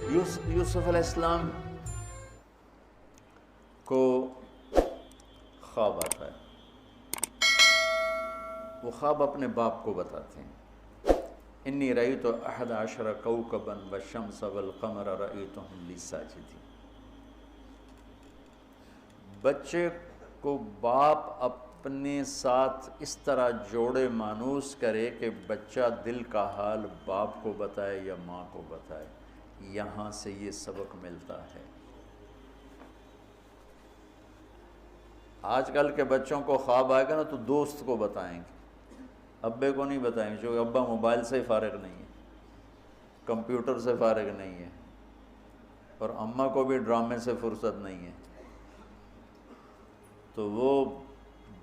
یوسف علیہ السلام کو خواب آتا ہے، وہ خواب اپنے باپ کو بتاتے ہیں، انی رأیت 11 کوکبا والشمس والقمر رأیتهم لی ساجدین۔ بچے کو باپ اپنے ساتھ اس طرح جوڑے مانوس کرے کہ بچہ دل کا حال باپ کو بتائے یا ماں کو بتائے، یہاں سے یہ سبق ملتا ہے۔ آج کل کے بچوں کو خواب آئے گا نا تو دوست کو بتائیں گے، ابے کو نہیں بتائیں گے، کیونکہ ابا موبائل سے فارغ نہیں ہے، کمپیوٹر سے فارغ نہیں ہے، اور اماں کو بھی ڈرامے سے فرصت نہیں ہے، تو وہ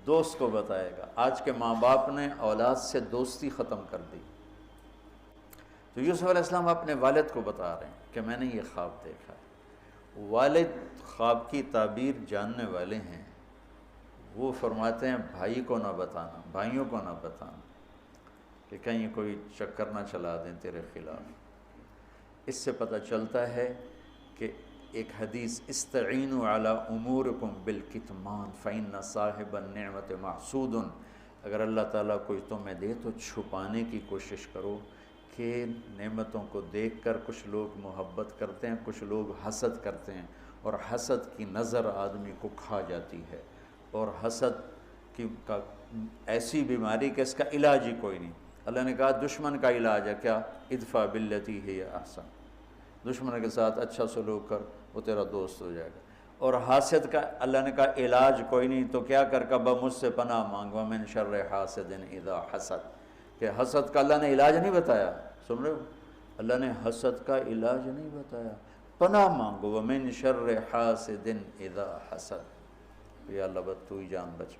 دوست کو بتائے گا۔ آج کے ماں باپ نے اولاد سے دوستی ختم کر دی۔ تو یوسف علیہ السلام اپنے والد کو بتا رہے ہیں کہ میں نے یہ خواب دیکھا ہے۔ والد خواب کی تعبیر جاننے والے ہیں، وہ فرماتے ہیں بھائی کو نہ بتانا، بھائیوں کو نہ بتانا، کہ کہیں کوئی چکر نہ چلا دیں تیرے خلاف۔ اس سے پتہ چلتا ہے کہ ایک حدیث استعینوا علی امورکم بالکتمان فإن صاحب النعمت محسود، اگر اللہ تعالیٰ کوئی تمہیں دے تو چھپانے کی کوشش کرو، کہ نعمتوں کو دیکھ کر کچھ لوگ محبت کرتے ہیں، کچھ لوگ حسد کرتے ہیں، اور حسد کی نظر آدمی کو کھا جاتی ہے، اور حسد کا ایسی بیماری کہ اس کا علاج ہی کوئی نہیں۔ اللہ نے کہا دشمن کا علاج ہے کیا؟ ادفع باللتی ہی احسن، دشمن کے ساتھ اچھا سلوک کر، وہ تیرا دوست ہو جائے گا۔ اور حاسد کا اللہ نے کہا علاج کوئی نہیں، تو کیا کر کبا مجھ سے پناہ مانگ، ومن شر حاسد اذا حسد، کہ حسد کا اللہ نے علاج نہیں بتایا، سن رہے ہو؟ اللہ نے حسد کا علاج نہیں بتایا، پناہ مانگو، ومن شر حاسد اذا حسد، یا اللہ بس تو ہی جان بچ۔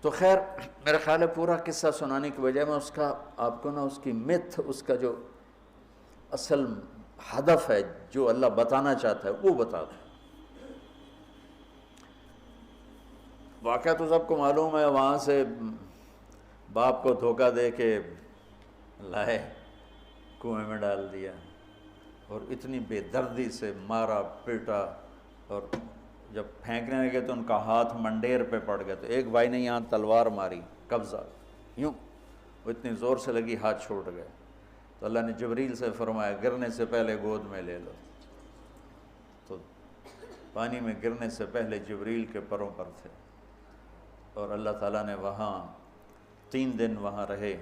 تو خیر میرا خیال ہے پورا قصہ سنانے کی بجائے میں اس کا آپ کو نا اس کی متھ، اس کا جو اصل ہدف ہے جو اللہ بتانا چاہتا ہے وہ بتا دوں۔ واقعہ تو سب کو معلوم ہے، وہاں سے باپ کو دھوکہ دے کے لائے، کنویں میں ڈال دیا، اور اتنی بے دردی سے مارا پیٹا، اور جب پھینکنے لگے تو ان کا ہاتھ منڈیر پہ پڑ گیا، تو ایک بھائی نے یہاں تلوار ماری، قبضہ یوں، وہ اتنی زور سے لگی ہاتھ چھوٹ گئے، تو اللہ نے جبریل سے فرمایا گرنے سے پہلے گود میں لے لو، تو پانی میں گرنے سے پہلے جبریل کے پروں پر تھے، اور اللہ تعالیٰ نے وہاں 3 دن وہاں رہے۔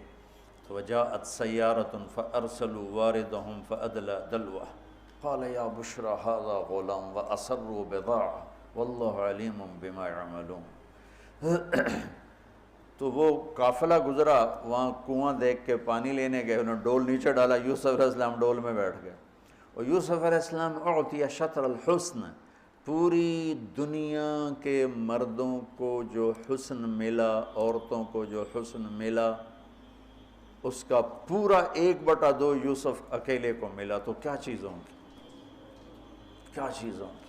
تو وجاءت سیارۃ فارسلوا واردہم فادلی دلوہ قال یا بشری ھذا غلام واسروا بضاعہ واللہ علیم بما یعملون۔ تو وہ قافلہ گزرا، وہاں کنواں دیکھ کے پانی لینے گئے، انہوں نے ڈول نیچے ڈالا، یوسف علیہ السلام ڈول میں بیٹھ گئے، اور یوسف علیہ السلام اعطی شطر الحسن، پوری دنیا کے مردوں کو جو حسن ملا، عورتوں کو جو حسن ملا، اس کا پورا 1/2 یوسف اکیلے کو ملا، تو کیا چیزوں کی، کیا چیزوں کی۔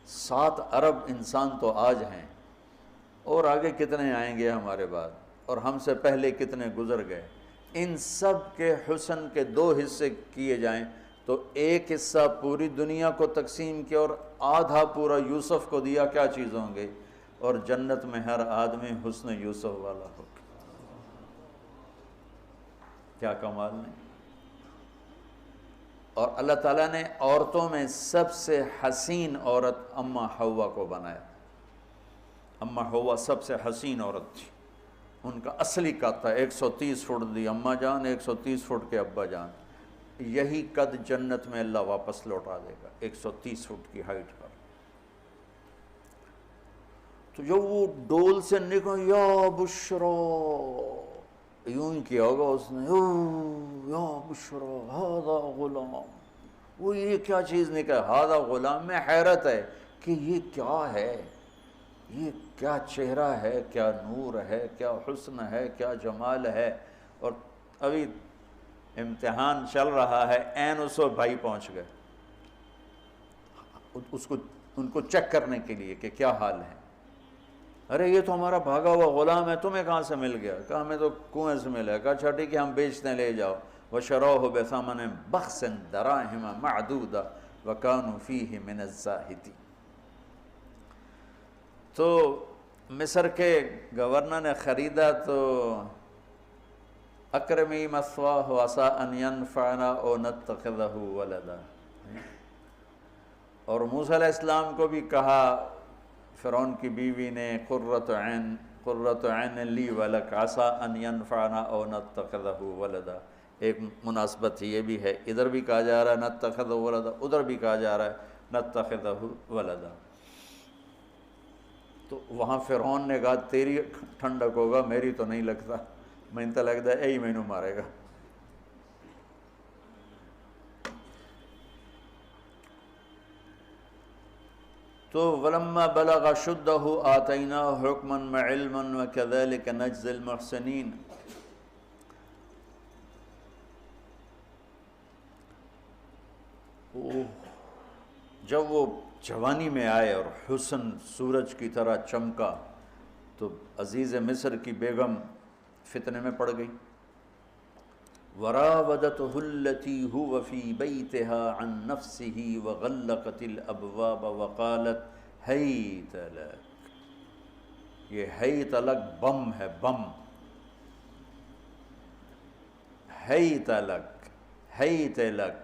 7 ارب انسان تو آج ہیں، اور آگے کتنے آئیں گے ہمارے بعد، اور ہم سے پہلے کتنے گزر گئے۔ ان سب کے حسن کے 2 حصے کیے جائیں تو 1 حصہ پوری دنیا کو تقسیم کیا اور آدھا پورا یوسف کو دیا، کیا چیز ہوں گے؟ اور جنت میں ہر آدمی حسن یوسف والا ہو، کیا کمال نہیں۔ اور اللہ تعالیٰ نے عورتوں میں سب سے حسین عورت اماں حوا کو بنایا، اماں حوا سب سے حسین عورت تھی، ان کا اصلی قد تھا 130 فٹ دی اماں جان، 130 فٹ کے ابا جان، یہی قد جنت میں اللہ واپس لوٹا دے گا 130 فٹ کی ہائٹ پر۔ تو جب وہ ڈول سے نکل یا بشرا، یوں ہی کیا ہوگا اس نے، یا بشرا ھذا غلام، وہ یہ کیا چیز نکلا، ھذا غلام، میں حیرت ہے کہ یہ کیا ہے، یہ کیا چہرہ ہے، کیا نور ہے، کیا حسن ہے، کیا جمال ہے۔ اور ابھی امتحان چل رہا ہے، عین اس وقت بھائی پہنچ گئے ان کو چیک کرنے کے لیے کہ کیا حال ہے۔ ارے یہ تو ہمارا بھاگا ہوا غلام ہے، تمہیں کہاں سے مل گیا؟ کہا ہمیں تو کنویں سے ملا ہے۔ کہا اچھا ٹھیک ہے ہم بیچتے ہیں، لے جاؤ۔ وشروه بثمن بخس دراهم معدودہ وكانوا فيه من الزاہدین۔ تو مصر کے گورنر نے خریدا تو اکرمی مثواہ عسیٰ ان ینفعنا او نتخذہ ولدا، اور موسیٰ علیہ السلام کو بھی کہا فرعون کی بیوی نے قرۃ عین لی ولک عسیٰ ان ینفعنا او نتخذہ ولدا۔ ایک مناسبت یہ بھی ہے، ادھر بھی کہا جا رہا ہے نتخذہ ولدا، ادھر بھی کہا جا رہا ہے نتخذہ ولدا۔ تو وہاں فرعون نے کہا تیری ٹھنڈک ہوگا، میری تو نہیں لگتا، میں تو لگتا ہے یہی مینوں مارے گا۔ تو ولما بلغ شدہ آتیناہ حکما وعلما وکذلک نجزی المحسنین۔ جب وہ جوانی میں آئے اور حسن سورج کی طرح چمکا تو عزیز مصر کی بیگم فتنے میں پڑ گئی۔ وراودته التي هو في بيتها عن نفسه وغلقت الابواب وقالت هيت لك۔ یہ ہیت لک بم ہے، بم، ہیت لک، ہیت لک،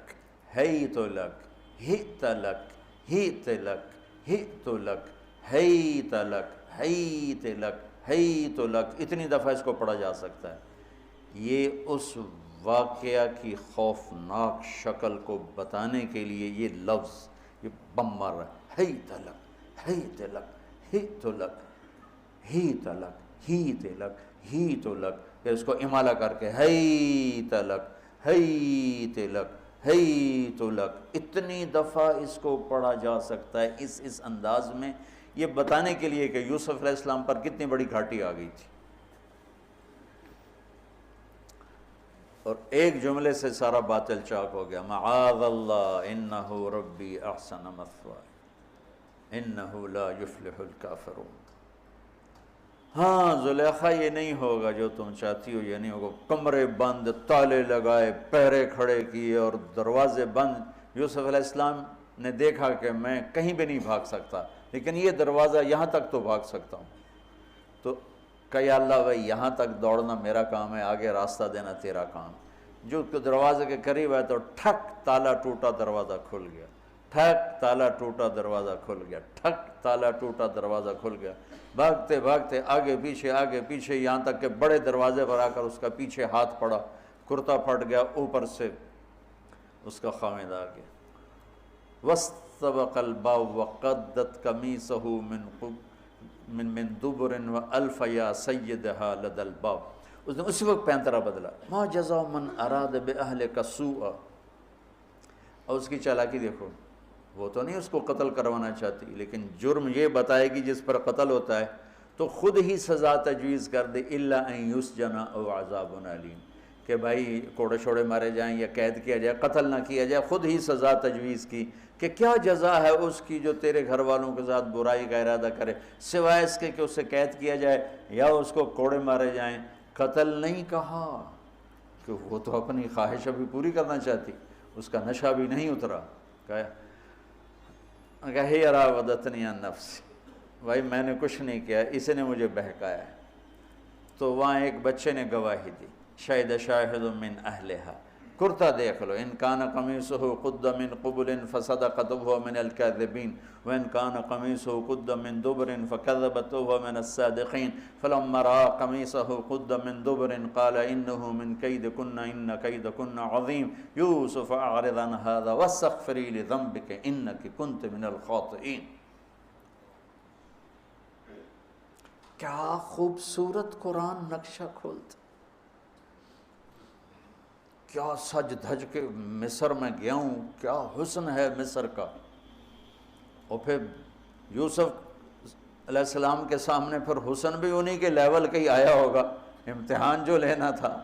ہیت لک، ہیت لک، ہیت لک، ہیت لک، ہیت لک، ہیت لک، ہیت لک، اتنی دفعہ اس کو پڑھا جا سکتا ہے۔ یہ اس واقعہ کی خوفناک شکل کو بتانے کے لیے یہ لفظ، یہ بم مار رہا ہے، ہیت لک، ہیت لک، ہیت لک، ہیت لک، ہیت لک، ہیت لک، پھر اس کو امالہ کر کے ہیت لک، ہیت لک، ہیت لک، اتنی دفعہ اس کو پڑھا جا سکتا ہے اس انداز میں، یہ بتانے کے لیے کہ یوسف علیہ السلام پر کتنی بڑی گھاٹی آ گئی تھی۔ اور ایک جملے سے سارا باطل چاک ہو گیا، معاذ اللہ انہ ربی احسن مثوایا انہ لا یفلح الکافرون۔ ہاں زلیخا یہ نہیں ہوگا جو تم چاہتی ہو، یہ نہیں ہوگا، کمرے بند، تالے لگائے، پہرے کھڑے کیے اور دروازے بند۔ یوسف علیہ السلام نے دیکھا کہ میں کہیں بھی نہیں بھاگ سکتا، لیکن یہ دروازہ یہاں تک تو بھاگ سکتا ہوں۔ تو کہ یا اللہ بھائی یہاں تک دوڑنا میرا کام ہے، آگے راستہ دینا تیرا کام۔ جو دروازے کے قریب ہے تو ٹھک تالا ٹوٹا، دروازہ کھل گیا، ٹھک تالا ٹوٹا، دروازہ کھل گیا، ٹھک تالا ٹوٹا، دروازہ کھل گیا۔ بھاگتے بھاگتے آگے پیچھے یہاں تک کہ بڑے دروازے پر آ کر اس کا پیچھے ہاتھ پڑا، کرتا پھٹ گیا، اوپر سے اس کا خامد آ گیا۔ وَاسْتَبَقَ الْبَابُ وَقَدَّتْ قَمِيصَهُ من دبر وَأَلْفَ يَا سَيِّدَهَا لَدَى الْبَابِ۔ اس نے اسی وقت پینترا بدلا، مَا جَزَاءُ مَنْ أَرَادَ بِأَهْلِكَ سُوءًا۔ اور اس کی چالاکی دیکھو، وہ تو نہیں اس کو قتل کروانا چاہتی، لیکن جرم یہ بتائے گی جس پر قتل ہوتا ہے تو خود ہی سزا تجویز کر دے، إِلَّا أَن يُسْجَنَ أَوْ عَذَابٌ أَلِيمٌ، کہ بھائی کوڑے شوڑے مارے جائیں یا قید کیا جائے، قتل نہ کیا جائے، خود ہی سزا تجویز کی کہ کیا جزا ہے اس کی جو تیرے گھر والوں کے ساتھ برائی کا ارادہ کرے، سوائے اس کے کہ اسے قید کیا جائے یا اس کو کوڑے مارے جائیں۔ قتل نہیں کہا کہ وہ تو اپنی خواہش ابھی پوری کرنا چاہتی، اس کا نشہ بھی نہیں اترا۔ کہا ہی راودتنی عن نفسی، بھائی میں نے کچھ نہیں کیا، اسے نے مجھے بہکایا ہے۔ تو وہاں ایک بچے نے گواہی دی، شاہد شاہد من اہلہا، کرتا دیکھ لو، ان کان قمیصہ قد من قبل فصدقت وهو من الكاذبین وان کان قمیصہ قد من دبر فکذبت وهو من الصادقین فلما رأى قمیصہ قد من دبر قال انه من کیدکن ان کیدکن عظیم یوسف اعرض عن هذا واستغفری لذنبک انک کنت من الخاطئین۔ کیا خوبصورت قرآن نقشہ کھولتا، کیا سج دھج کے مصر میں گیا ہوں، کیا حسن ہے مصر کا۔ اور پھر یوسف علیہ السلام کے سامنے پھر حسن بھی انہی کے لیول کا ہی آیا ہوگا، امتحان جو لینا تھا،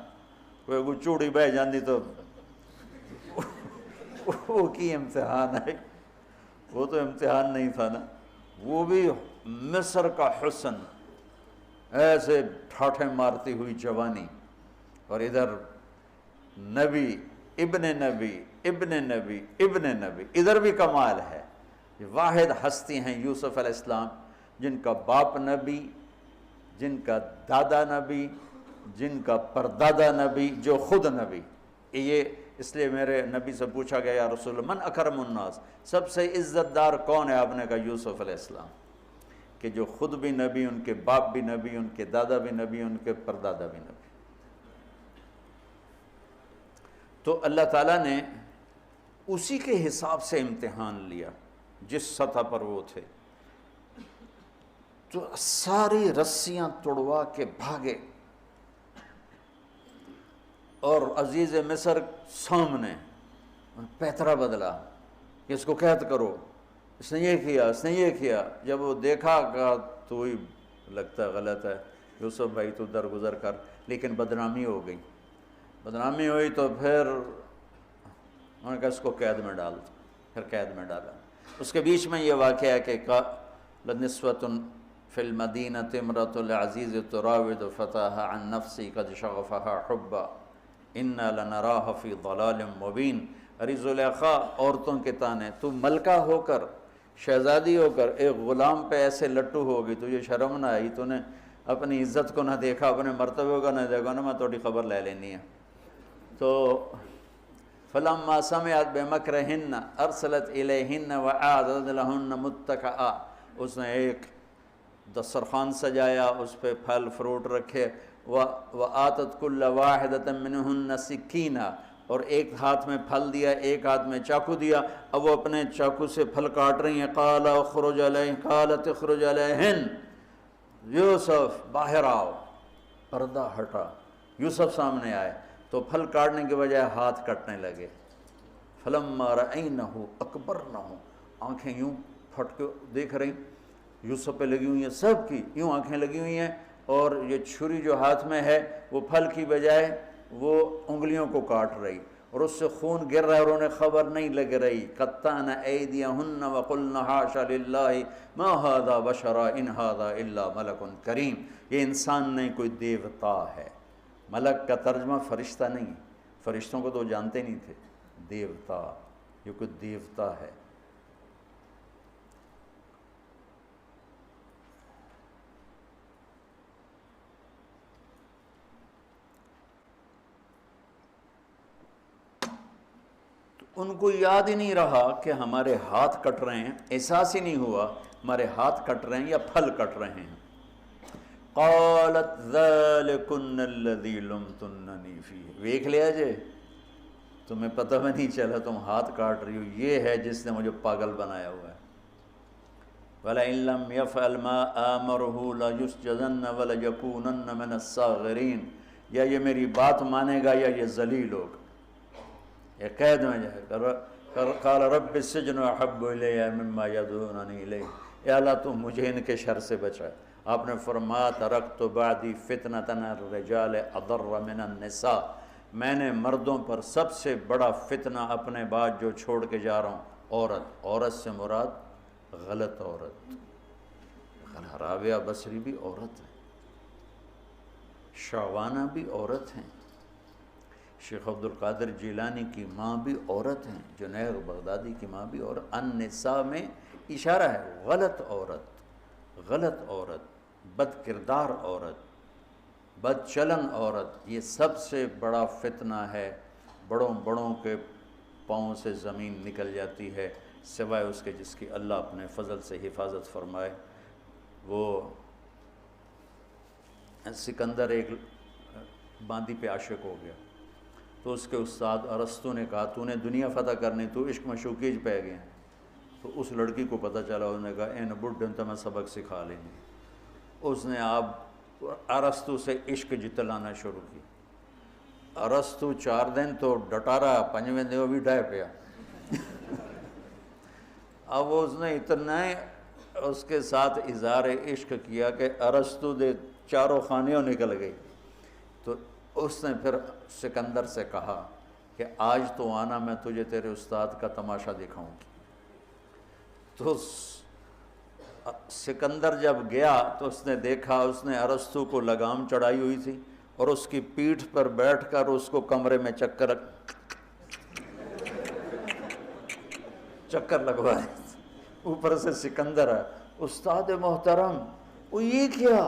کوئی چوڑی بہ جاندی تو وہ کی امتحان ہے، وہ تو امتحان نہیں تھا نا، وہ بھی مصر کا حسن، ایسے ٹھاٹھے مارتی ہوئی جوانی، اور ادھر نبی ابن نبی ابن نبی ابن نبی، ادھر بھی کمال ہے۔ یہ واحد ہستی ہیں یوسف علیہ السلام، جن کا باپ نبی، جن کا دادا نبی، جن کا پردادا نبی، جو خود نبی۔ یہ اس لیے میرے نبی سے پوچھا گیا یا رسول اللہ من اکرم الناس، سب سے عزت دار کون ہے؟ آپ نے کہا یوسف علیہ السلام، کہ جو خود بھی نبی، ان کے باپ بھی نبی، ان کے دادا بھی نبی، ان کے پردادا بھی نبی۔ تو اللہ تعالیٰ نے اسی کے حساب سے امتحان لیا جس سطح پر وہ تھے۔ تو ساری رسیاں توڑوا کے بھاگے، اور عزیز مصر سامنے پیترا بدلا کہ اس کو قید کرو، اس نے یہ کیا، اس نے یہ کیا۔ جب وہ دیکھا کہ تو ہی لگتا غلط ہے، یوسف بھائی تو درگزر کر، لیکن بدنامی ہو گئی۔ بدنامی ہوئی تو پھر انہوں نے کہا اس کو قید میں ڈال دو، پھر قید میں ڈالا۔ اس کے بیچ میں یہ واقعہ ہے کہ لنسوۃ فی المدینۃ امرأۃ العزیز تراود فتاها عن نفسی قد شغفها حبا انا لنراها فی ضلال مبین۔ ارے زلیخا، عورتوں کے تانے، تو ملکہ ہو کر، شہزادی ہو کر ایک غلام پہ ایسے لٹو ہوگی، تجھے شرم نہ آئی؟ تو نے اپنی عزت کو نہ دیکھا، اپنے مرتبے کو نہ دیکھا نا، میں تھوڑی خبر لے لینی ہے۔ تو فلما سمعت بمکرہن ارسلت الیہن وأعدت لہن متکئا، اس نے ایک دسترخوان سجایا، اس پہ پھل فروٹ رکھے، وآتت کل واحدۃ منہن سکینہ، اور ایک ہاتھ میں پھل دیا، ایک ہاتھ میں چاقو دیا۔ اب وہ اپنے چاقو سے پھل کاٹ رہی ہیں۔ قال اخرج علیہن، قالت اخرج علیہن، یوسف باہر آؤ۔ پردہ ہٹا، یوسف سامنے آئے تو پھل کاٹنے کے بجائے ہاتھ کٹنے لگے۔ فلما رأینہ اکبرنہ، آنکھیں یوں پھٹ کے دیکھ رہی، یوسف پہ لگی ہوئی ہیں، سب کی یوں آنکھیں لگی ہوئی ہیں، اور یہ چھری جو ہاتھ میں ہے وہ پھل کی بجائے وہ انگلیوں کو کاٹ رہی، اور اس سے خون گر رہا ہے، اور انہیں خبر نہیں لگ رہی۔ قطعن ایدیہن وقلن حاشا للہ ما ھذا بشرا ان ھذا الا ملک کریم۔ یہ انسان نہیں، کوئی دیوتا ہے۔ ملک کا ترجمہ فرشتہ نہیں، فرشتوں کو تو جانتے نہیں تھے، دیوتا، یہ کوئی دیوتا ہے۔ ان کو یاد ہی نہیں رہا کہ ہمارے ہاتھ کٹ رہے ہیں، احساس ہی نہیں ہوا ہمارے ہاتھ کٹ رہے ہیں یا پھل کٹ رہے ہیں۔ قالت ذالکن الذی لمتننی فیہ، دیکھ لیا جے، تمہیں پتہ بھی نہیں چلا تم ہاتھ کاٹ رہی ہو، یہ ہے جس نے مجھے پاگل بنایا ہوا ہے۔ وَلَئِن لَّمْ يَفْعَلْ مَا آمَرُهُ لَيُسْجَنَّ وَلَيَكُونَنَّ مِنَ الصَّاغِرِينَ، یا یہ میری بات مانے گا یا یہ ذلیل ہوگا، یہ قید میں جائے گا۔ قال رب السجن احب الی مما یدعوننی الیہ، اے اللہ تو مجھے ان کے شر سے بچا۔ آپ نے فرمایا ترکت بعدی فتنۃ الرجال اضر من النساء، میں نے مردوں پر سب سے بڑا فتنہ اپنے بعد جو چھوڑ کے جا رہا ہوں عورت۔ عورت سے مراد غلط عورت۔ راویہ بصری بھی عورت ہے، شعوانہ بھی عورت ہیں، شیخ عبد القادر جیلانی کی ماں بھی عورت ہیں، جنید بغدادی کی ماں بھی عورت۔ النساء میں اشارہ ہے غلط عورت، غلط عورت، بد کردار عورت، بد چلن عورت، یہ سب سے بڑا فتنہ ہے۔ بڑوں بڑوں کے پاؤں سے زمین نکل جاتی ہے، سوائے اس کے جس کی اللہ اپنے فضل سے حفاظت فرمائے۔ وہ سکندر ایک باندی پہ عاشق ہو گیا، تو اس کے استاد ارسطو نے کہا تو نے دنیا فتح کرنی، تو عشق میں شوکیج پہ گئے ہیں۔ تو اس لڑکی کو پتہ چلا، انہوں نے کہا این بڈھن تو میں سبق سکھا لیں گے۔ اس نے آپ ارسطو سے عشق جتلانا شروع کی۔ ارسطو 4 دن تو ڈٹا رہا، 5ویں دن وہ بھی ڈھائے پیا۔ اب اس نے اتنا اس کے ساتھ اظہار عشق کیا کہ ارسطو دے چاروں خانیوں نکل گئی۔ تو اس نے پھر سکندر سے کہا کہ آج تو آنا، میں تجھے تیرے استاد کا تماشا دکھاؤں گی۔ تو سکندر جب گیا تو اس نے دیکھا، اس نے ارسطو کو لگام چڑھائی ہوئی تھی اور اس کی پیٹھ پر بیٹھ کر اس کو کمرے میں چکر لگوائے. اوپر سے سکندر ہے. استاد محترم وہ یہ کیا؟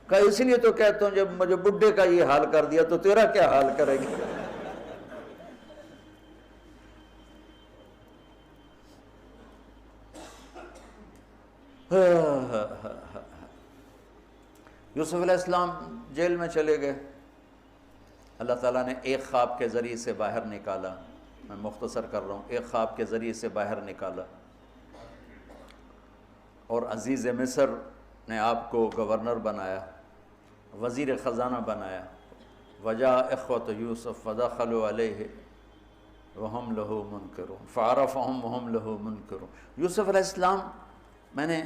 کہا اس لیے تو کہتا ہوں جب مجھے بڈھے کا یہ حال کر دیا تو تیرا کیا حال کرے گی؟ یوسف علیہ السلام جیل میں چلے گئے. اللہ تعالیٰ نے ایک خواب کے ذریعے سے باہر نکالا. میں مختصر کر رہا ہوں. ایک خواب کے ذریعے سے باہر نکالا اور عزیز مصر نے آپ کو گورنر بنایا، وزیر خزانہ بنایا. وجاء اخوۃ یوسف فدخلوا علیہ وہم لہ منکرون فعرفہم وہم لہ منکرون. یوسف علیہ السلام میں نے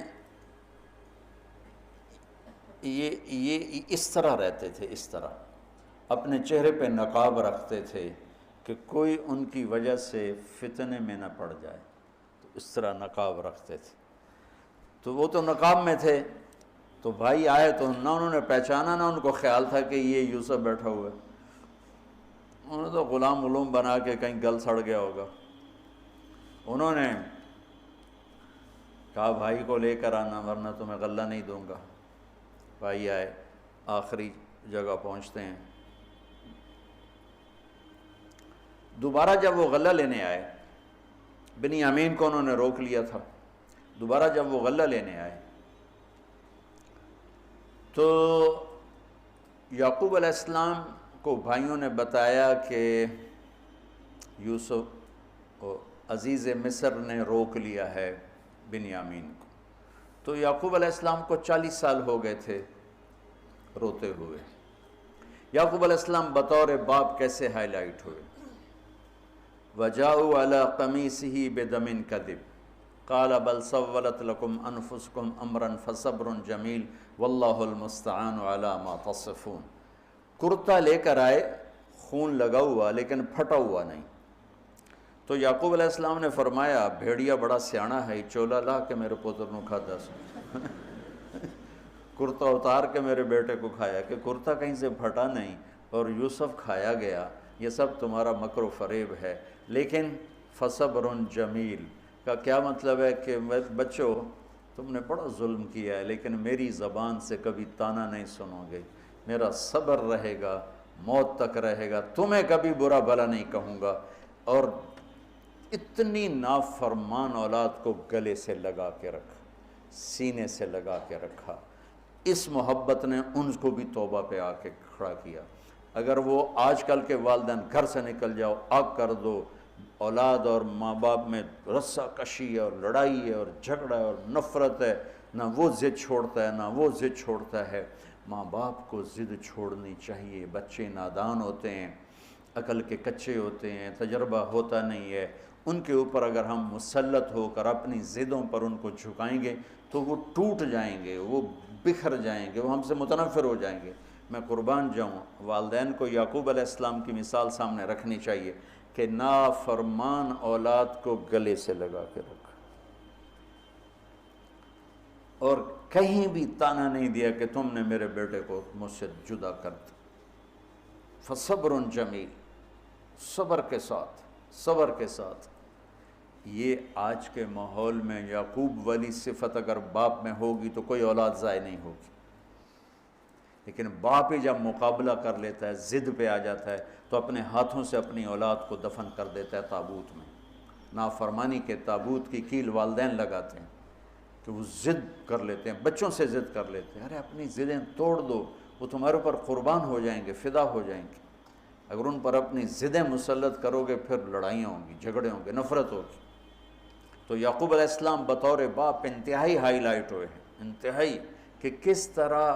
یہ اس طرح رہتے تھے، اس طرح اپنے چہرے پہ نقاب رکھتے تھے کہ کوئی ان کی وجہ سے فتنے میں نہ پڑ جائے. تو اس طرح نقاب رکھتے تھے. تو وہ تو نقاب میں تھے، تو بھائی آئے تو نہ انہوں نے پہچانا، نہ ان کو خیال تھا کہ یہ یوسف بیٹھا ہوا ہے. انہوں نے تو غلام بنا کے کہیں گل سڑ گیا ہوگا. انہوں نے کہا بھائی کو لے کر آنا ورنہ تمہیں غلہ نہیں دوں گا. بھائی آئے، آخری جگہ پہنچتے ہیں. دوبارہ جب وہ غلہ لینے آئے، بنیامین کو انہوں نے روک لیا تھا. دوبارہ جب وہ غلہ لینے آئے تو یعقوب علیہ السلام کو بھائیوں نے بتایا کہ یوسف عزیز مصر نے روک لیا ہے بنیامین کو. تو یعقوب علیہ السلام کو 40 سال ہو گئے تھے روتے ہوئے. یعقوب علیہ السلام بطور باپ کیسے ہائی لائٹ ہوئے. وَجَاءُوا عَلَىٰ قَمِيصِهِ بِدَمٍ كَذِبٍ قَالَ بَلْ سَوَّلَتْ لَكُمْ أَنفُسُكُمْ أَمْرًا فَصَبْرٌ جَمِيلٌ وَاللَّهُ الْمُسْتَعَانُ عَلَىٰ مَا تَصِفُونَ. کرتا لے کر آئے، خون لگا ہوا لیکن پھٹا ہوا نہیں. تو یعقوب علیہ السلام نے فرمایا بھیڑیا بڑا سیانا ہے، چولا لا کے میرے پوتر نو کھاتا سو. کرتا اتار کے میرے بیٹے کو کھایا کہ کرتا کہیں سے پھٹا نہیں اور یوسف کھایا گیا. یہ سب تمہارا مکر و فریب ہے. لیکن فصبر جمیل کا کیا مطلب ہے کہ بچوں تم نے بڑا ظلم کیا ہے لیکن میری زبان سے کبھی طعنہ نہیں سنو گے. میرا صبر رہے گا، موت تک رہے گا، تمہیں کبھی برا بھلا نہیں کہوں گا. اور اتنی نافرمان اولاد کو گلے سے لگا کے رکھا، سینے سے لگا کے رکھا. اس محبت نے ان کو بھی توبہ پہ آ کے کھڑا کیا. اگر وہ آج کل کے والدین گھر سے نکل جاؤ، آگ کر دو، اولاد اور ماں باپ میں رسہ کشی ہے اور لڑائی ہے اور جھگڑا ہے اور نفرت ہے، نہ وہ ضد چھوڑتا ہے نہ وہ ضد چھوڑتا ہے. ماں باپ کو ضد چھوڑنی چاہیے. بچے نادان ہوتے ہیں، عقل کے کچے ہوتے ہیں، تجربہ ہوتا نہیں ہے. ان کے اوپر اگر ہم مسلط ہو کر اپنی ضدوں پر ان کو جھکائیں گے تو وہ ٹوٹ جائیں گے، وہ بکھر جائیں گے، وہ ہم سے متنفر ہو جائیں گے. میں قربان جاؤں، والدین کو یعقوب علیہ السلام کی مثال سامنے رکھنی چاہیے کہ نافرمان اولاد کو گلے سے لگا کے رکھا اور کہیں بھی طعنہ نہیں دیا کہ تم نے میرے بیٹے کو مجھ سے جدا کر دیا. فصبر جمیل، صبر کے ساتھ، صبر کے ساتھ. یہ آج کے ماحول میں یعقوب والی صفت اگر باپ میں ہوگی تو کوئی اولاد ضائع نہیں ہوگی. لیکن باپ ہی جب مقابلہ کر لیتا ہے، ضد پہ آ جاتا ہے تو اپنے ہاتھوں سے اپنی اولاد کو دفن کر دیتا ہے تابوت میں. نافرمانی کے تابوت کی کیل والدین لگاتے ہیں کہ وہ ضد کر لیتے ہیں، بچوں سے ضد کر لیتے ہیں. ارے اپنی ضدیں توڑ دو، وہ تمہارے اوپر قربان ہو جائیں گے، فدا ہو جائیں گے. اگر ان پر اپنی ضدیں مسلط کرو گے پھر لڑائیاں ہوں گی، جھگڑے ہوں گے، نفرت ہوگی. تو یعقوب علیہ السلام بطور باپ انتہائی ہائی لائٹ ہوئے ہیں، انتہائی، کہ کس طرح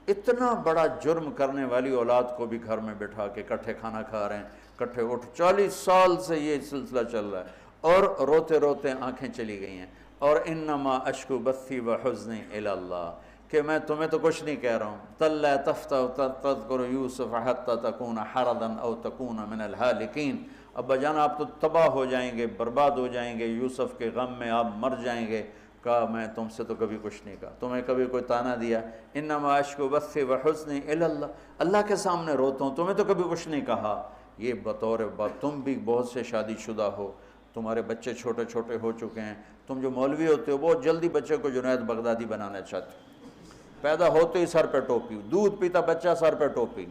اتنا بڑا جرم کرنے والی اولاد کو بھی گھر میں بٹھا کے کٹھے کھانا کھا رہے ہیں، کٹھے اٹھ. 40 سال سے یہ سلسلہ چل رہا ہے اور روتے روتے آنکھیں چلی گئی ہیں. اور انما اشکو بثی وحزنی الی اللہ، کہ میں تمہیں تو کچھ نہیں کہہ رہا ہوں. تَلَّا تَفْتَحُ تَذْكُرُ يُوسُفَ حَتَّى تَكُونَ حَرَضًا أَوْ تَكُونَ مِنَ الْهَالِكِينَ. ابا جان آپ تو تباہ ہو جائیں گے، برباد ہو جائیں گے، یوسف کے غم میں آپ مر جائیں گے. کہا میں تم سے تو کبھی کچھ نہیں کہا، تمہیں کبھی کوئی تانا دیا؟ انما اشکو بثی وحزنی الی اللہ، اللہ کے سامنے روتا ہوں، تمہیں تو کبھی کچھ نہیں کہا۔ یہ بطور باپ، تم بھی بہت سے شادی شدہ ہو، تمہارے بچے چھوٹے چھوٹے ہو چکے ہیں، تم جو مولوی ہوتے ہو بہت جلدی بچے کو جنید بغدادی بنانا چاہتے ہو، پیدا ہوتے ہی سر پہ ٹوپی، دودھ پیتا بچہ سر پہ ٹوپی۔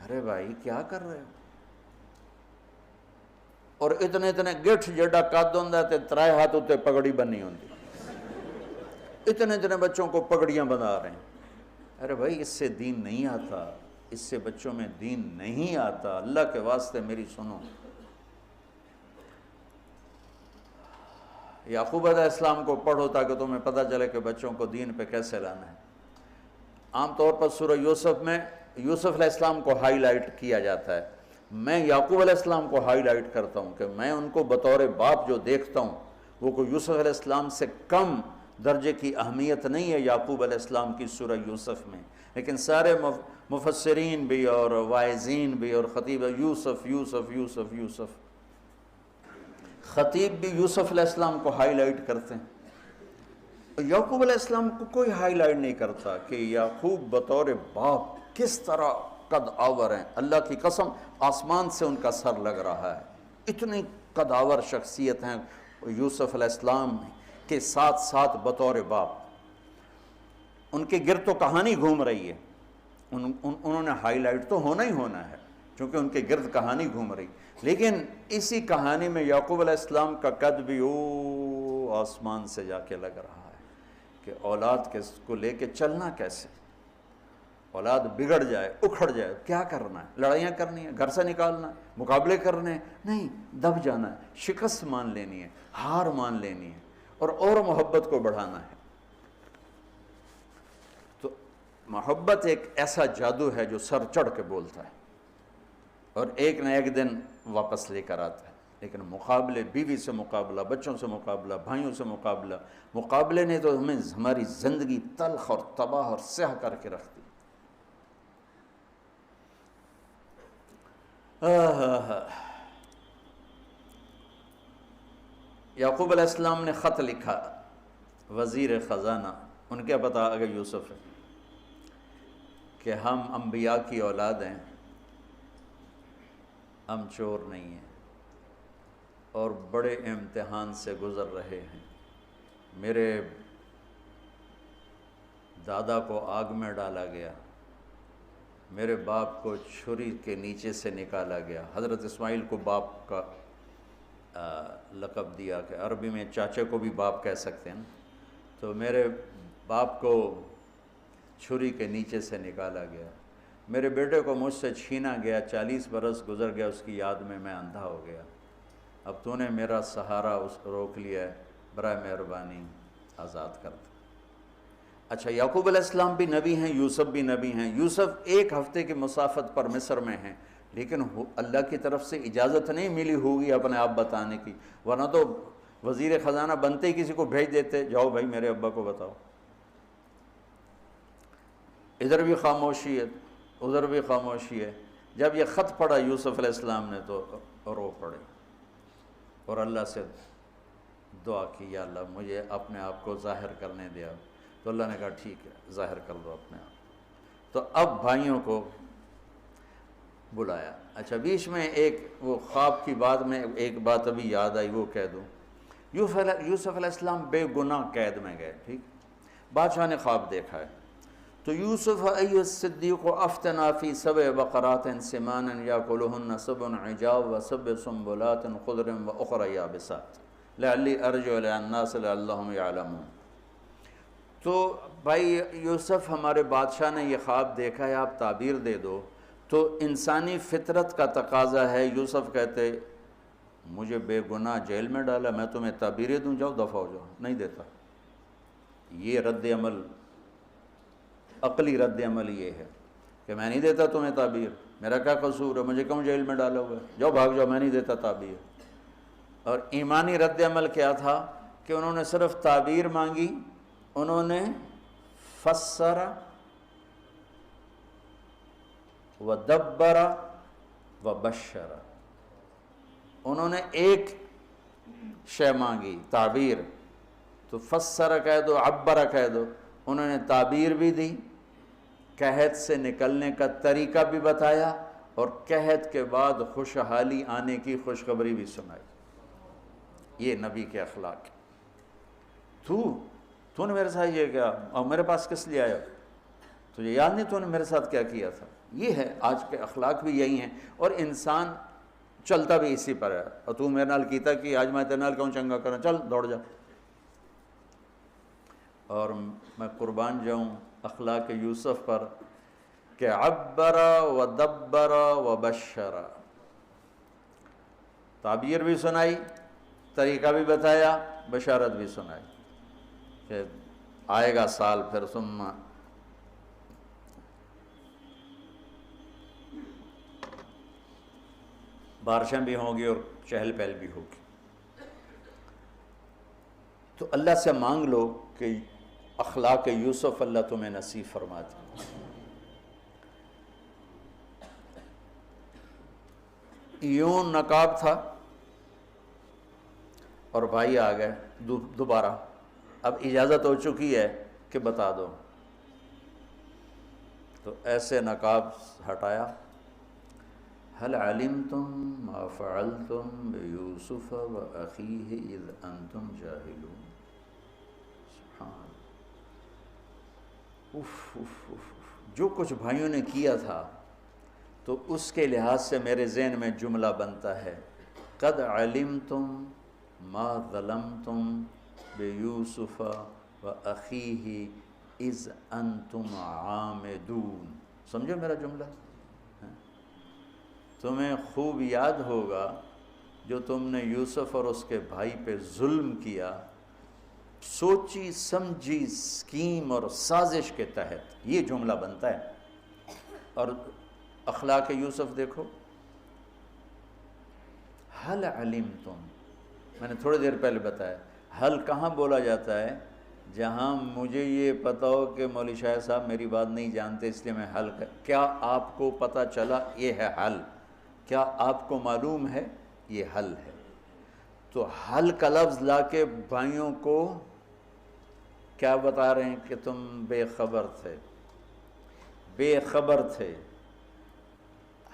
ارے بھائی کیا کر رہے ہو؟ اور اتنے اتنے گٹھ جڑا قد ہوندا تے ترائے ہاتھ اتے پگڑی بننی ہوندی، اتنے اتنے بچوں کو پگڑیاں بنا رہے ہیں۔ ارے بھائی اس سے دین نہیں آتا، اس سے بچوں میں دین نہیں آتا، اللہ کے واسطے میری سنو۔ یعقوب علیہ السلام کو پڑھو تاکہ تمہیں پتہ چلے کہ بچوں کو دین پہ کیسے لانا ہے۔ عام طور پر سورہ یوسف میں یوسف علیہ السلام کو ہائی لائٹ کیا جاتا ہے، میں یعقوب علیہ السلام کو ہائی لائٹ کرتا ہوں کہ میں ان کو بطور باپ جو دیکھتا ہوں وہ کوئی یوسف علیہ السلام سے کم درجے کی اہمیت نہیں ہے یعقوب علیہ السلام کی سورہ یوسف میں، لیکن سارے مفسرین بھی اور واعظین بھی اور خطیب یوسف یوسف یوسف یوسف، خطیب بھی یوسف علیہ السلام کو ہائی لائٹ کرتے ہیں۔ یعقوب علیہ السلام کو کوئی ہائی لائٹ نہیں کرتا کہ یعقوب بطور باپ کس طرح قد آور ہیں، اللہ کی قسم آسمان سے ان کا سر لگ رہا ہے، اتنی قد آور شخصیت ہیں یوسف علیہ السلام کے ساتھ ساتھ بطور باپ۔ ان کے گرد تو کہانی گھوم رہی ہے، انہوں نے ہائی لائٹ تو ہونا ہی ہونا ہے چونکہ ان کے گرد کہانی گھوم رہی، لیکن اسی کہانی میں یعقوب علیہ السلام کا قد بھی آسمان سے جا کے لگ رہا ہے کہ اولاد کو لے کے چلنا کیسے، اولاد بگڑ جائے اکھڑ جائے کیا کرنا ہے، لڑائیاں کرنی ہے، گھر سے نکالنا ہے، مقابلے کرنے ہیں، نہیں، دب جانا ہے، شکست مان لینی ہے، ہار مان لینی ہے اور محبت کو بڑھانا ہے۔ تو محبت ایک ایسا جادو ہے جو سر چڑھ کے بولتا ہے اور ایک نہ ایک دن واپس لے کر آتا ہے، لیکن مقابلے، بیوی سے مقابلہ، بچوں سے مقابلہ، بھائیوں سے مقابلہ، مقابلے نے تو ہمیں ہماری زندگی تلخ اور تباہ اور سیاہ کر کے رکھ دی۔ یعقوب علیہ السلام نے خط لکھا وزیر خزانہ، ان کیا پتا اگر یوسف ہے، کہ ہم انبیاء کی اولاد ہیں، ہم چور نہیں ہیں اور بڑے امتحان سے گزر رہے ہیں، میرے دادا کو آگ میں ڈالا گیا، میرے باپ کو چھری کے نیچے سے نکالا گیا، حضرت اسماعیل کو باپ کا لقب دیا کہ عربی میں چاچے کو بھی باپ کہہ سکتے ہیں، تو میرے باپ کو چھری کے نیچے سے نکالا گیا، میرے بیٹے کو مجھ سے چھینا گیا، 40 برس گزر گیا، اس کی یاد میں میں اندھا ہو گیا، اب تو نے میرا سہارا روک لیا ہے، برائے مہربانی آزاد کر دو۔ اچھا یعقوب علیہ السلام بھی نبی ہیں، یوسف بھی نبی ہیں، یوسف ایک ہفتے کی مسافت پر مصر میں ہیں، لیکن اللہ کی طرف سے اجازت نہیں ملی ہوگی اپنے آپ بتانے کی، ورنہ تو وزیر خزانہ بنتے ہی کسی کو بھیج دیتے، جاؤ بھائی میرے ابا کو بتاؤ۔ ادھر بھی خاموشی ہے، ادھر بھی خاموشی ہے۔ جب یہ خط پڑھا یوسف علیہ السلام نے تو رو پڑے اور اللہ سے دعا کی، یا اللہ مجھے اپنے آپ کو ظاہر کرنے دیا، تو اللہ نے کہا ٹھیک ہے ظاہر کر دو اپنے آپ۔ تو اب بھائیوں کو بلایا۔ اچھا بیچ میں ایک وہ خواب کی بات میں ایک بات ابھی یاد آئی، وہ کہہ دوں۔ یوسف علیہ السلام بے گناہ قید میں گئے، ٹھیک، بادشاہ نے خواب دیکھا ہے، تو یوسف ایھا الصدیق افتنا فی 7 بقرات سمان یاکلہن 7 عجاف و7 سنبلات خضر واخر یابسات لعلی ارجع الی الناس لعلہم یعلمون۔ تو بھائی یوسف ہمارے بادشاہ نے یہ خواب دیکھا ہے، آپ تعبیر دے دو۔ تو انسانی فطرت کا تقاضا ہے، یوسف کہتے مجھے بے گناہ جیل میں ڈالا، میں تمہیں تعبیریں دوں، جاؤ دفع ہو جاؤ، نہیں دیتا۔ یہ رد عمل، عقلی رد عمل یہ ہے کہ میں نہیں دیتا تمہیں تعبیر، میرا کیا قصور ہے، مجھے کیوں جیل میں ڈالا ہوا ہے، جاؤ بھاگ جاؤ، میں نہیں دیتا تعبیر۔ اور ایمانی رد عمل کیا تھا کہ انہوں نے صرف تعبیر مانگی، انہوں نے فسر ودبر وبشر، انہوں نے ایک شے مانگی تعبیر، تو فسر کہہ دو، عبر کہہ دو، انہوں نے تعبیر بھی دی، قحط سے نکلنے کا طریقہ بھی بتایا، اور قحط کے بعد خوشحالی آنے کی خوشخبری بھی سنائی۔ یہ نبی کے اخلاق۔ تو نے میرے ساتھ یہ کیا، اور میرے پاس کس لیے آیا؟ تجھے یاد نہیں تو نے میرے ساتھ کیا کیا تھا؟ یہ ہے آج کے اخلاق بھی یہی ہیں، اور انسان چلتا بھی اسی پر ہے۔ اور تو میرے نال کیتا کہ آج میں تیرے نال کیوں چنگا کرنا، چل دوڑ جا۔ اور میں قربان جاؤں اخلاق یوسف پر کہ عبر و دبر و بشر، تعبیر بھی سنائی، طریقہ بھی بتایا، بشارت بھی سنائی کہ آئے گا سال پھر، ثم بارشیں بھی ہوں گی اور چہل پہل بھی ہوگی۔ تو اللہ سے مانگ لو کہ اخلاق یوسف اللہ تمہیں نصیب فرما دے۔ یوں نقاب تھا اور بھائی آ گئے دوبارہ، اب اجازت ہو چکی ہے کہ بتا دو، تو ایسے نقاب ہٹایا، هل علمتم ما فعلتم بيوسف وأخيه إذ أنتم جاهلون۔ سبحان، جو کچھ بھائیوں نے کیا تھا تو اس کے لحاظ سے میرے ذہن میں جملہ بنتا ہے، قد علمتم ما ظلمتم بیوسف وأخیہ اذ انتم عامدون۔ سمجھو میرا جملہ؟ تمہیں خوب یاد ہوگا جو تم نے یوسف اور اس کے بھائی پہ ظلم کیا، سوچی سمجھی اسکیم اور سازش کے تحت، یہ جملہ بنتا ہے۔ اور اخلاق یوسف دیکھو، حل علمتم، میں نے تھوڑی دیر پہلے بتایا، حل کہاں بولا جاتا ہے؟ جہاں مجھے یہ پتہ ہو کہ مولوی شاہ صاحب میری بات نہیں جانتے اس لیے میں حل کیا آپ کو پتہ چلا؟ یہ ہے حل۔ کیا آپ کو معلوم ہے؟ یہ حل ہے۔ تو حل کا لفظ لا کے بھائیوں کو کیا بتا رہے ہیں کہ تم بے خبر تھے، بے خبر تھے۔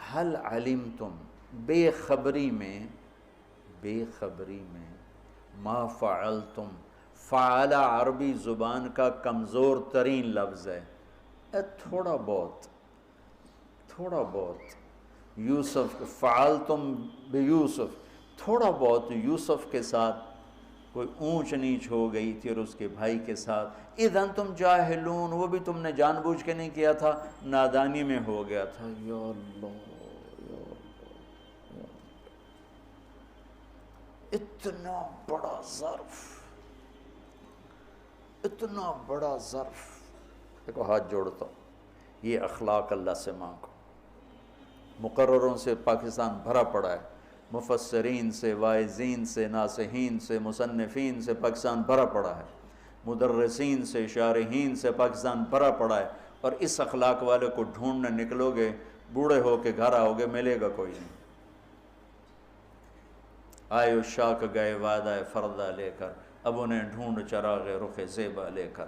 حل علمتم، بے خبری میں ما فعلتم، فعل عربی زبان کا کمزور ترین لفظ ہے، تھوڑا بہت یوسف، فعلتم بیوسف، تھوڑا بہت یوسف کے ساتھ کوئی اونچ نیچ ہو گئی تھی اور اس کے بھائی کے ساتھ، اذ انتم جاہلون، وہ بھی تم نے جان بوجھ کے نہیں کیا تھا، نادانی میں ہو گیا تھا۔ یا اللہ، اتنا بڑا ظرف، دیکھو ہاتھ جوڑتا ہوں، یہ اخلاق اللہ سے مانگو۔ مقرروں سے پاکستان بھرا پڑا ہے، مفسرین سے، واعظین سے، ناصحین سے، مصنفین سے پاکستان بھرا پڑا ہے، مدرسین سے، شارحین سے پاکستان بھرا پڑا ہے، اور اس اخلاق والے کو ڈھونڈنے نکلو گے، بوڑھے ہو کے گھر آؤ گے، ملے گا کوئی نہیں۔ آئے اشاق گئے وعدہ فردہ لے کر، اب انہیں ڈھونڈ چراغ رخ زیبا لے کر،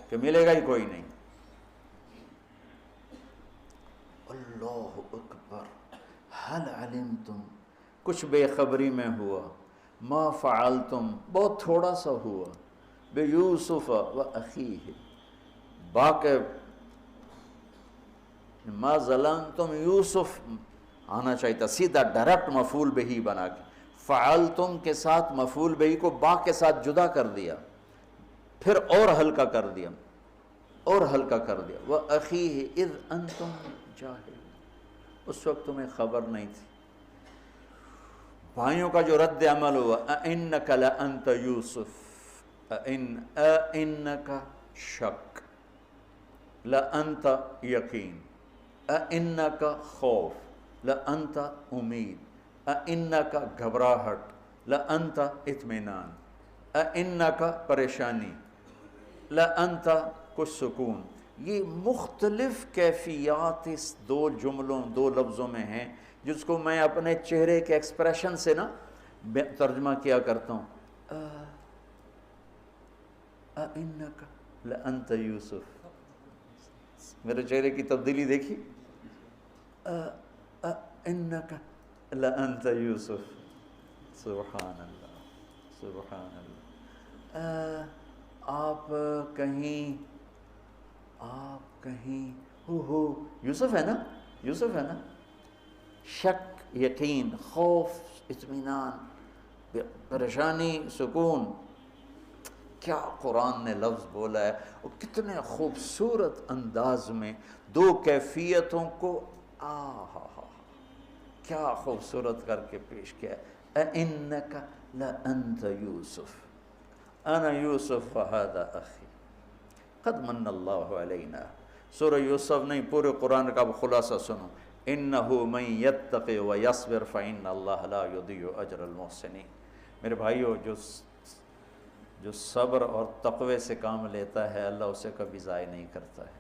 کہ ملے گا ہی کوئی نہیں۔ اللہ اکبر، حل علمتم، کچھ بے خبری میں ہوا، ما فعلتم، بہت تھوڑا سا ہوا، بیوسف و اخیہ، باقی ما ظلمتم، یوسف آنا چاہیے تھا سیدھا ڈائریکٹ مفعول بہی بنا کے، فعلتم کے ساتھ مفعول بہی کو با کے ساتھ جدا کر دیا، پھر اور ہلکا کر دیا، وَأَخِيهِ اِذْ أَنْتُمْ جَاهِلُونَ، اس وقت تمہیں خبر نہیں تھی۔ بھائیوں کا جو رد عمل ہوا، أَإِنَّكَ لَأَنْتَ يُوسُف، أَإِنَّكَ شک، لَأَنْتَ یقین، أَإِنَّكَ خوف، لَأَنْتَ امید، أَإِنَّكَ گھبراہٹ، لَأَنْتَ اطمینان، أَإِنَّكَ پریشانی، لَأَنْتَ کچھ سکون۔ یہ مختلف کیفیات اس دو جملوں، دو لفظوں میں ہیں، جس کو میں اپنے چہرے کے ایکسپریشن سے نا ترجمہ کیا کرتا ہوں۔ اِنَّكَ لَأَنْتَ یوسف. میرے چہرے کی تبدیلی دیکھی. اِنَّكَ لَأَنْتَ یوسف. سبحان اللہ سبحان اللہ. آپ کہیں ہو یوسف ہے نا، یوسف ہے نا. شک، یقین، خوف، اطمینان، پریشانی، سکون. کیا قرآن نے لفظ بولا ہے، اور کتنے خوبصورت انداز میں دو کیفیتوں کو کیا خوبصورت کر کے پیش کیا ہے. اِنَّكَ لَأَنْتَ یوسف انا یوسف وَهَذَا أَخِي قَدْ مَنَّ اللَّهُ عَلَيْنَا. سورہ یوسف نہیں، پورے قرآن کا اب خلاصہ سنو. إِنَّهُ مَنْ يَتَّقِ وَيَصْبِرْ فَإِنَّ اللَّهَ لَا يُضِيعُ أَجْرَ الْمُحْسِنِينَ. میرے بھائیو، جو صبر اور تقوی سے کام لیتا ہے اللہ اسے کبھی ضائع نہیں کرتا ہے.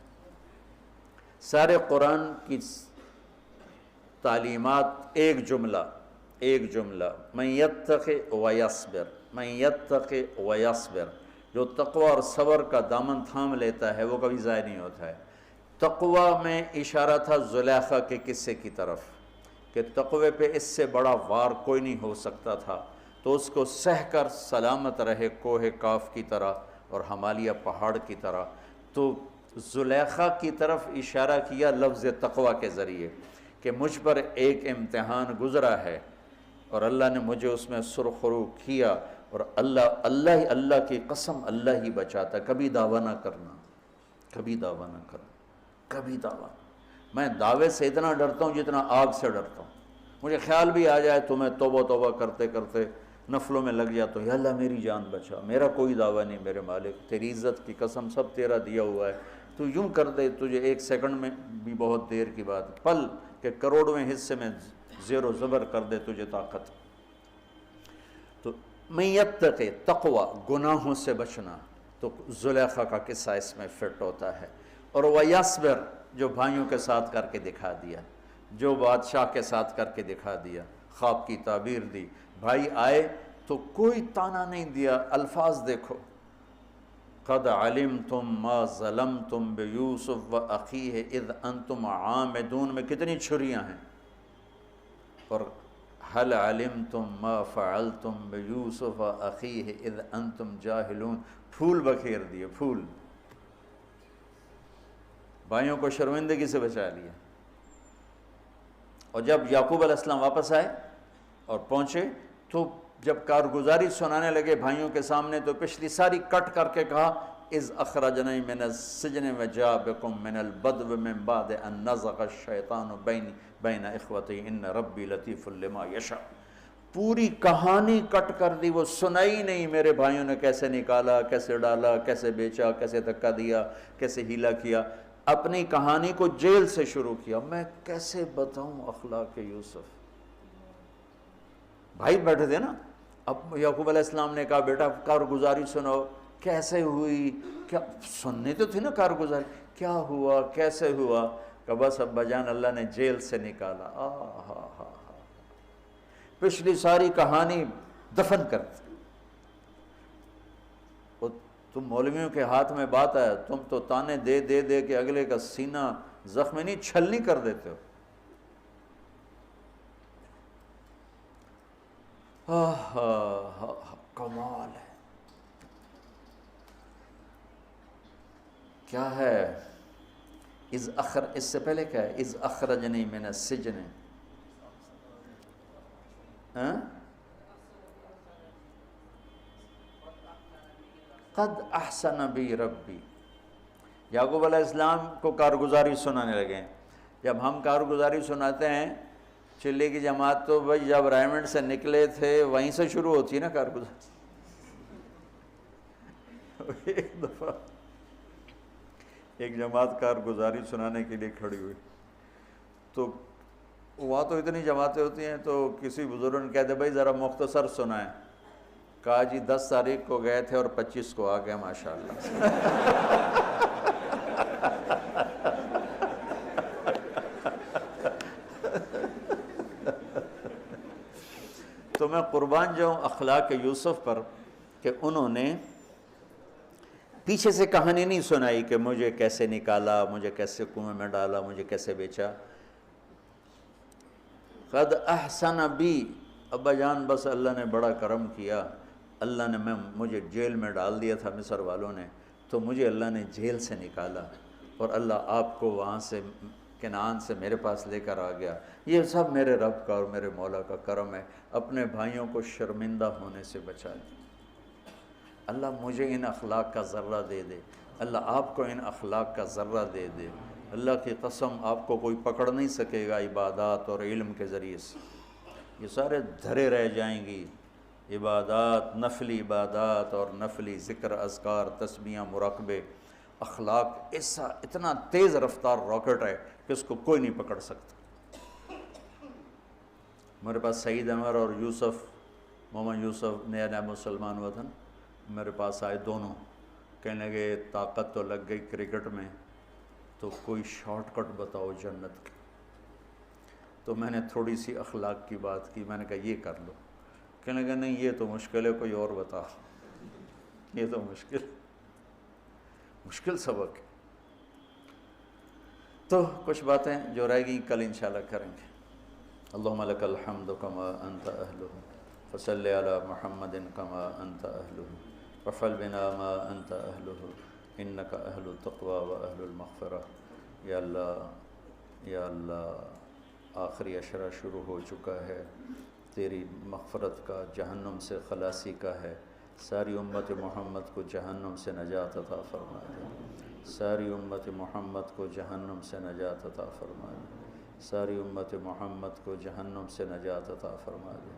سارے قرآن کی تعلیمات ایک جملہ من یتق ویصبر، من یتق ویصبر. جو تقوی اور صبر کا دامن تھام لیتا ہے وہ کبھی ضائع نہیں ہوتا ہے. تقوی میں اشارہ تھا زلیخا کے قصے کی طرف کہ تقوی پہ اس سے بڑا وار کوئی نہیں ہو سکتا تھا، تو اس کو سہ کر سلامت رہے کوہ کاف کی طرح اور ہمالیہ پہاڑ کی طرح. تو زلیخا کی طرف اشارہ کیا لفظ تقوی کے ذریعے کہ مجھ پر ایک امتحان گزرا ہے اور اللہ نے مجھے اس میں سرخرو کیا، اور اللہ کی قسم اللہ ہی بچاتا. کبھی دعویٰ نہ کرنا، کبھی دعویٰ نہ کرنا، کبھی دعویٰ. میں دعوے سے اتنا ڈرتا ہوں جتنا آگ سے ڈرتا ہوں. مجھے خیال بھی آ جائے تو میں توبہ کرتے کرتے نفلوں میں لگ جاتا ہوں، یا اللہ میری جان بچا، میرا کوئی دعویٰ نہیں میرے مالک، تیری عزت کی قسم سب تیرا دیا ہوا ہے، تو یوں کر دے. تجھے ایک سیکنڈ میں بھی بہت دیر کی بات، پل کہ کروڑویں حصے میں زیر و زبر کر دے تجھے طاقت. تو من یتق تقوی، گناہوں سے بچنا، تو زلیخا کا قصہ اس میں فٹ ہوتا ہے. اور ویصبر، جو بھائیوں کے ساتھ کر کے دکھا دیا، جو بادشاہ کے ساتھ کر کے دکھا دیا، خواب کی تعبیر دی. بھائی آئے تو کوئی تانا نہیں دیا. الفاظ دیکھو، قد علمتم ما ظلمتم بیوسف واخیہ اذ انتم عامدون میں کتنی چھریاں ہیں. اور هل علمتم ما فعلتم بیوسف واخیہ اذ انتم جاہلون، پھول بکھیر دیے، پھول. بھائیوں کو شرمندگی سے بچا لیا. اور جب یعقوب علیہ السلام واپس آئے اور پہنچے تو جب کارگزاری سنانے لگے بھائیوں کے سامنے تو پچھلی ساری کٹ کر کے کہا اذ اخرجنی من السجن وجاء بکم من البدو من بعد ان نزغ الشیطان بین اخوتی ان ربی لطیف لما یشاء. پوری کہانی کٹ کر دی، وہ سنائی نہیں میرے بھائیوں نے کیسے نکالا، کیسے ڈالا، کیسے بیچا، کیسے دھکا دیا، کیسے ہیلا کیا. اپنی کہانی کو جیل سے شروع کیا. میں کیسے بتاؤں اخلاق یوسف. بھائی بیٹھے تھے نا، اب یعقوب علیہ السلام نے کہا بیٹا کارگزاری سناؤ، کیسے ہوئی، کیا سننے تو تھی نا کارگزاری، کیا ہوا کیسے ہوا. کہ بس ابا جان اللہ نے جیل سے نکالا. پچھلی ساری کہانی دفن کر دی. تم مولویوں کے ہاتھ میں بات ہے، تم تو تانے دے دے دے کے اگلے کا سینہ زخمی نہیں چھلنی کر دیتے ہو. کمال ہے. کیا ہے اس سے پہلے کیا ہے؟ اذ اخرجنی من السجن، قد احسن بی ربی. یعقوب علیہ السلام کو کارگزاری سنانے لگے. جب ہم کارگزاری سناتے ہیں چلی کی جماعت تو بھائی جب رائمنڈ سے نکلے تھے وہیں سے شروع ہوتی ہے نا کارگزاری. ایک دفعہ ایک جماعت کارگزاری سنانے کے لیے کھڑی ہوئی تو وہاں تو اتنی جماعتیں ہوتی ہیں تو کسی بزرگ نے کہتے بھائی ذرا مختصر سنائیں. کہا جی 10 تاریخ کو گئے تھے اور 25 کو آ گئے ماشاءاللہ. تو میں قربان جاؤں اخلاق یوسف پر کہ انہوں نے پیچھے سے کہانی نہیں سنائی کہ مجھے کیسے نکالا، مجھے کیسے کنویں میں ڈالا، مجھے کیسے بیچا۔ قد احسن بی، ابا جان بس اللہ نے بڑا کرم کیا، اللہ نے مجھے جیل میں ڈال دیا تھا مصر والوں نے، تو مجھے اللہ نے جیل سے نکالا، اور اللہ آپ کو وہاں سے کنعان سے میرے پاس لے کر آ گیا۔ یہ سب میرے رب کا اور میرے مولا کا کرم ہے، اپنے بھائیوں کو شرمندہ ہونے سے بچا دیا۔ اللہ مجھے ان اخلاق کا ذرہ دے دے، اللہ آپ کو ان اخلاق کا ذرہ دے دے۔ اللہ کی قسم آپ کو کوئی پکڑ نہیں سکے گا عبادات اور علم کے ذریعے سے، یہ سارے دھرے رہ جائیں گی۔ عبادات، نفلی عبادات اور نفلی ذکر، اذکار، تسبیحاں، مراقبے، اخلاق ایسا اتنا تیز رفتار راکٹ ہے کہ اس کو کوئی نہیں پکڑ سکتا۔ میرے پاس سعید انور اور یوسف، محمد یوسف نیا نیا مسلمان ہوا تھا نا، میرے پاس آئے دونوں، کہنے لگے طاقت تو لگ گئی کرکٹ میں، تو کوئی شارٹ کٹ بتاؤ جنت کی۔ تو میں نے تھوڑی سی اخلاق کی بات کی، میں نے کہا یہ کر لو، کہنے لگا نہیں یہ تو مشکل ہے، کوئی اور بتا، یہ تو مشکل سبق ہے۔ تو کچھ باتیں جو رہ گئی کل انشاءاللہ کریں گے۔ اللہم لک الحمد کما انت اہلہ، فصلی علی محمد کما انت اہلہ، وفعل بنا ما انت اہلہ، انک اہل التقوی و اہل المغفرہ۔ یا اللہ، یا اللہ، آخری عشرہ شروع ہو چکا ہے، تیری مغفرت کا، جہنم سے خلاصی کا ہے، ساری امت محمد کو جہنم سے نجات عطا فرما دے، ساری امت محمد کو جہنم سے نجات عطا فرما دے، ساری امت محمد کو جہنم سے نجات عطا فرما دے،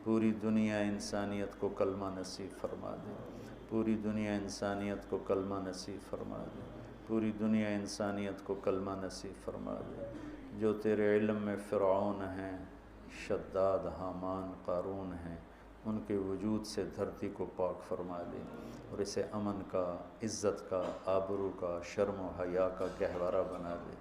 پوری دنیا انسانیت کو کلمہ نصیب فرما دے، پوری دنیا انسانیت کو کلمہ نصیب فرما دے، پوری دنیا انسانیت کو کلمہ نصیب فرما دے۔ جو تیرے علم میں فرعون ہیں، شداد، حامان، قارون ہیں، ان کے وجود سے دھرتی کو پاک فرما دے، اور اسے امن کا، عزت کا، آبرو کا، شرم و حیا کا گہوارہ بنا دے۔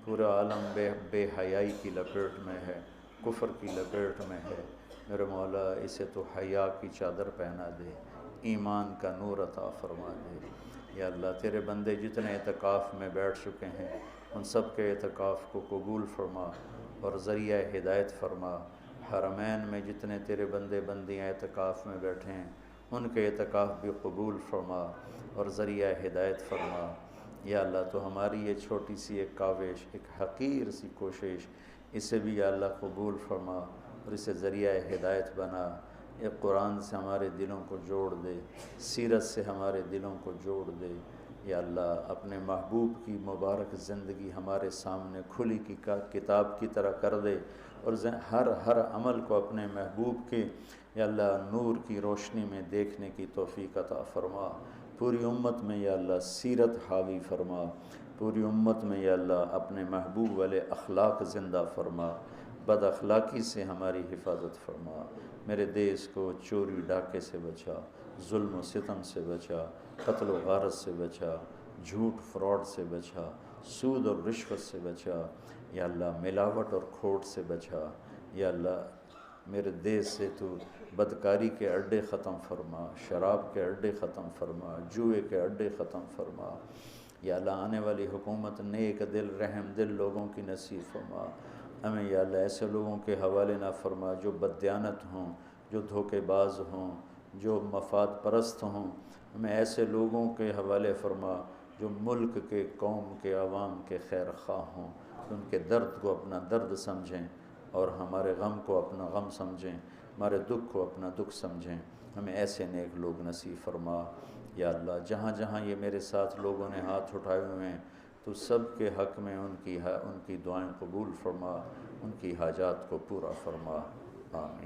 پورا عالم بے حیائی کی لپیٹ میں ہے، کفر کی لپیٹ میں ہے، میرے مولا اسے تو حیا کی چادر پہنا دے، ایمان کا نور عطا فرما دے۔ یا اللہ تیرے بندے جتنے اعتکاف میں بیٹھ چکے ہیں ان سب کے اعتکاف کو قبول فرما اور ذریعہ ہدایت فرما۔ حرمین میں جتنے تیرے بندے بندیاں اعتکاف میں بیٹھے ہیں ان کے اعتکاف بھی قبول فرما اور ذریعہ ہدایت فرما۔ یا اللہ تو ہماری یہ چھوٹی سی ایک کاوش، ایک حقیر سی کوشش، اسے بھی یا اللہ قبول فرما اور اسے ذریعہ ہدایت بنا۔ ایک قرآن سے ہمارے دلوں کو جوڑ دے، سیرت سے ہمارے دلوں کو جوڑ دے۔ یا اللہ اپنے محبوب کی مبارک زندگی ہمارے سامنے کھلی کی کتاب کی طرح کر دے، اور ہر عمل کو اپنے محبوب کے یا اللہ نور کی روشنی میں دیکھنے کی توفیق عطا فرما۔ پوری امت میں یا اللہ سیرت حاوی فرما، پوری امت میں یا اللہ اپنے محبوب والے اخلاق زندہ فرما، بد اخلاقی سے ہماری حفاظت فرما۔ میرے دیس کو چوری ڈاکے سے بچا، ظلم و ستم سے بچا، قتل و غارت سے بچا، جھوٹ فراڈ سے بچا، سود اور رشوت سے بچا، یا اللہ ملاوٹ اور کھوٹ سے بچا۔ یا اللہ میرے دیس سے تو بدکاری کے اڈے ختم فرما، شراب کے اڈے ختم فرما، جوئے کے اڈے ختم فرما۔ یا اللہ آنے والی حکومت نیک دل، رحم دل لوگوں کی نصیب فرما۔ ہمیں یا اللہ ایسے لوگوں کے حوالے نہ فرما جو بددیانت ہوں، جو دھوکے باز ہوں، جو مفاد پرست ہوں۔ ہمیں ایسے لوگوں کے حوالے فرما جو ملک کے، قوم کے، عوام کے خیر خواہ ہوں، ان کے درد کو اپنا درد سمجھیں اور ہمارے غم کو اپنا غم سمجھیں، ہمارے دکھ کو اپنا دکھ سمجھیں۔ ہمیں ایسے نیک لوگ نصیب فرما۔ یا اللہ جہاں جہاں یہ میرے ساتھ لوگوں نے ہاتھ اٹھائے ہوئے ہیں تو سب کے حق میں ان کی دعائیں قبول فرما، ان کی حاجات کو پورا فرما، آمین۔